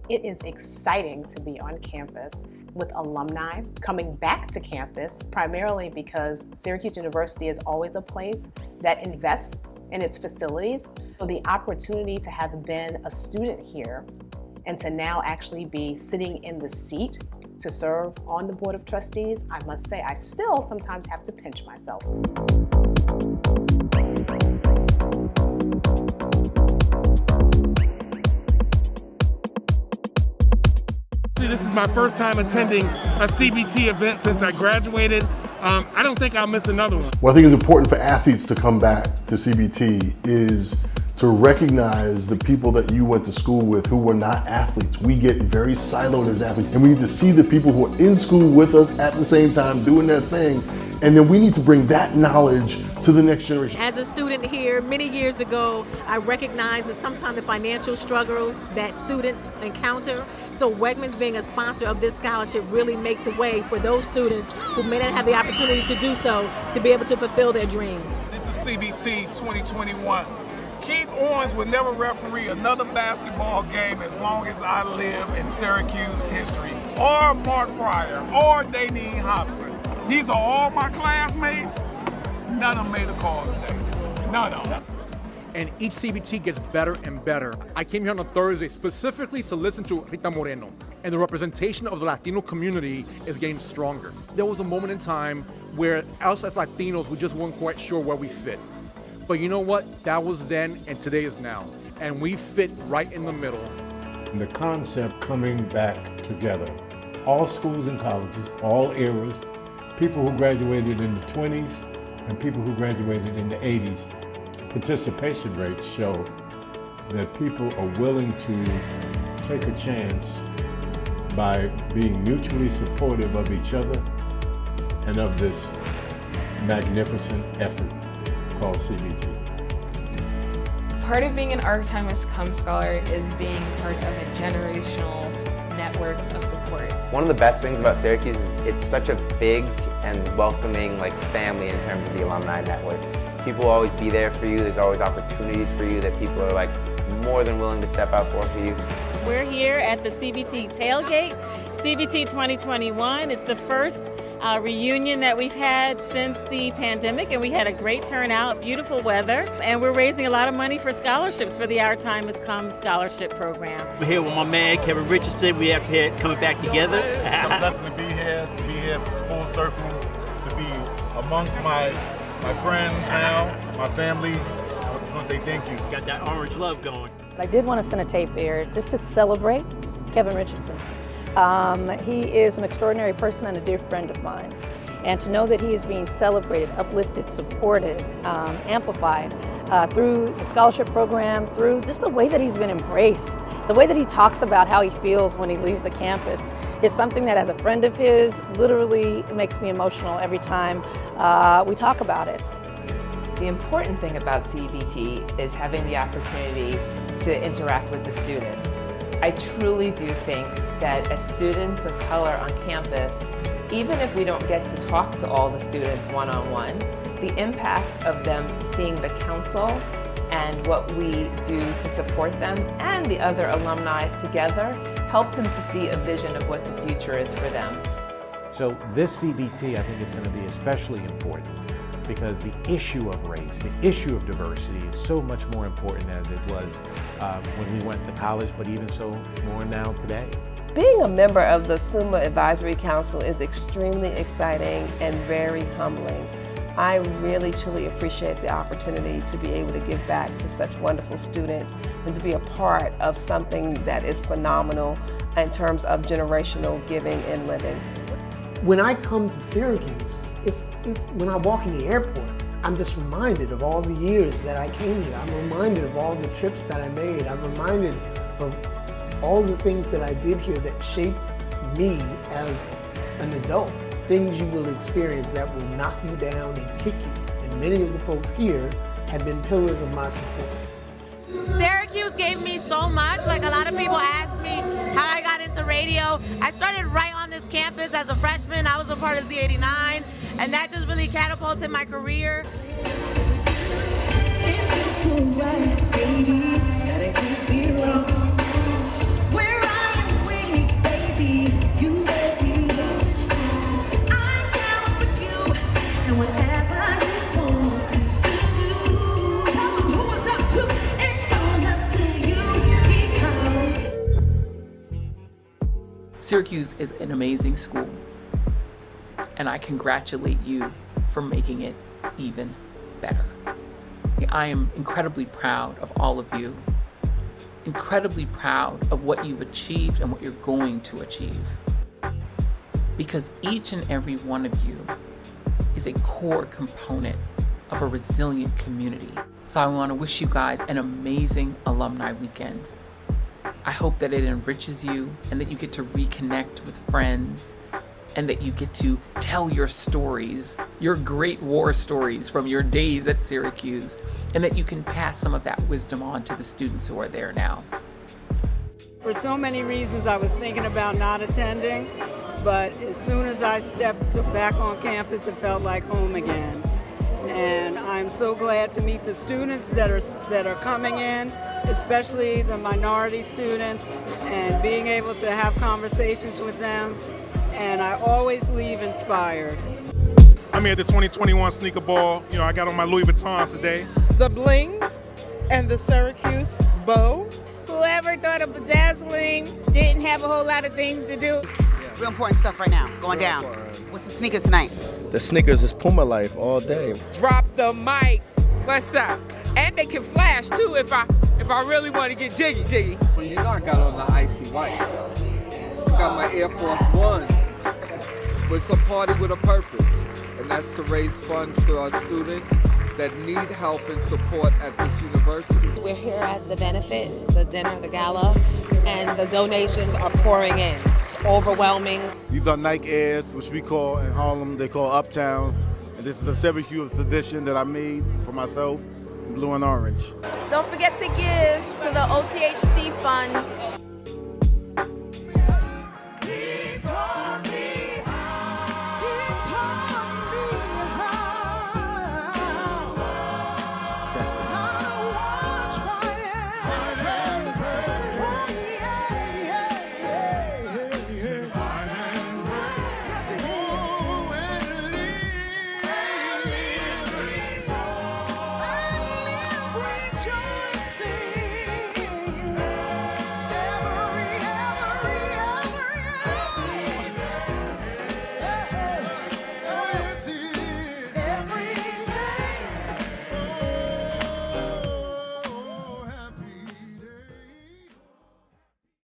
It is exciting to be on campus with alumni coming back to campus, primarily because Syracuse University is always a place that invests in its facilities. So the opportunity to have been a student here and to now actually be sitting in the seat to serve on the Board of Trustees, I must say I still sometimes have to pinch myself. This is my first time attending a CBT event since I graduated. I don't think I'll miss another one. What I think is important for athletes to come back to CBT is to recognize the people that you went to school with who were not athletes. We get very siloed as athletes, and we need to see the people who are in school with us at the same time doing their thing, and then we need to bring that knowledge to the next generation. As a student here many years ago, I recognized that sometimes the financial struggles that students encounter. So Wegmans being a sponsor of this scholarship really makes a way for those students who may not have the opportunity to do so to be able to fulfill their dreams. This is CBT 2021. Keith Owens would never referee another basketball game as long as I live in Syracuse history, or Mark Pryor, or Daneen Hobson. These are all my classmates. None of them made a call today. None of them. And each CBT gets better and better. I came here on a Thursday specifically to listen to Rita Moreno, and the representation of the Latino community is getting stronger. There was a moment in time where us as Latinos, we just weren't quite sure where we fit. But you know what? That was then, and today is now. And we fit right in the middle. And the concept coming back together. All schools and colleges, all eras, people who graduated in the 20s and people who graduated in the 80s, participation rates show that people are willing to take a chance by being mutually supportive of each other and of this magnificent effort called CBT. Part of being an Archimedes Cum Scholar is being part of a generational network of support. One of the best things about Syracuse is it's such a big and welcoming family in terms of the alumni network. People will always be there for you. There's always opportunities for you that people are more than willing to step out for you. We're here at the CBT tailgate, CBT 2021. It's the first reunion that we've had since the pandemic, and we had a great turnout, beautiful weather, and we're raising a lot of money for scholarships for the Our Time Has Come scholarship program. I'm here with my man Kevin Richardson. We are here coming back together. It's a blessing to be here full circle, to be amongst my friends now, my family. I just want to say thank you. Got that orange love going. I did want to send a tape here just to celebrate Kevin Richardson. He is an extraordinary person and a dear friend of mine. And to know that he is being celebrated, uplifted, supported, amplified through the scholarship program, through just the way that he's been embraced, the way that he talks about how he feels when he leaves the campus is something that, as a friend of his, literally makes me emotional every time we talk about it. The important thing about CBT is having the opportunity to interact with the students. I truly do think that as students of color on campus, even if we don't get to talk to all the students one-on-one, the impact of them seeing the council and what we do to support them and the other alumni together help them to see a vision of what the future is for them. So this CBT, I think, is going to be especially important because the issue of race, the issue of diversity is so much more important as it was when we went to college, but even so more now today. Being a member of the SUMA Advisory Council is extremely exciting and very humbling. I really truly appreciate the opportunity to be able to give back to such wonderful students and to be a part of something that is phenomenal in terms of generational giving and living. When I come to Syracuse, it's when I walk in the airport, I'm just reminded of all the years that I came here. I'm reminded of all the trips that I made. I'm reminded of all the things that I did here that shaped me as an adult. Things you will experience that will knock you down and kick you. And many of the folks here have been pillars of my support. Syracuse gave me so much. A lot of people ask me how I got into radio. I started right on this campus as a freshman. I was a part of Z89, and that just really catapulted my career. It feels so right, baby, gotta keep it wrong. Where I Syracuse is an amazing school, and I congratulate you for making it even better. I am incredibly proud of all of you, incredibly proud of what you've achieved and what you're going to achieve, because each and every one of you is a core component of a resilient community. So I want to wish you guys an amazing alumni weekend. I hope that it enriches you and that you get to reconnect with friends and that you get to tell your stories, your great war stories from your days at Syracuse, and that you can pass some of that wisdom on to the students who are there now. For so many reasons I was thinking about not attending, but as soon as I stepped back on campus, it felt like home again. And I'm so glad to meet the students that are coming in, especially the minority students, and being able to have conversations with them. And I always leave inspired. I'm here at the 2021 Sneaker Ball. You know, I got on my Louis Vuittons today. The bling and the Syracuse bow. Whoever thought of bedazzling didn't have a whole lot of things to do. Real important stuff right now, going down. What's the sneakers tonight? The sneakers is Puma life all day. Drop the mic. What's up? And they can flash too if I really want to get jiggy. Well, you know I got on the icy whites. I got my Air Force Ones. But it's a party with a purpose, and that's to raise funds for our students that need help and support at this university. We're here at the benefit, the dinner, the gala, and the donations are pouring in. It's overwhelming. These are Nike Airs, which we call in Harlem, they call Uptowns. And this is a Syracuse edition that I made for myself, blue and orange. Don't forget to give to the OTHC Fund.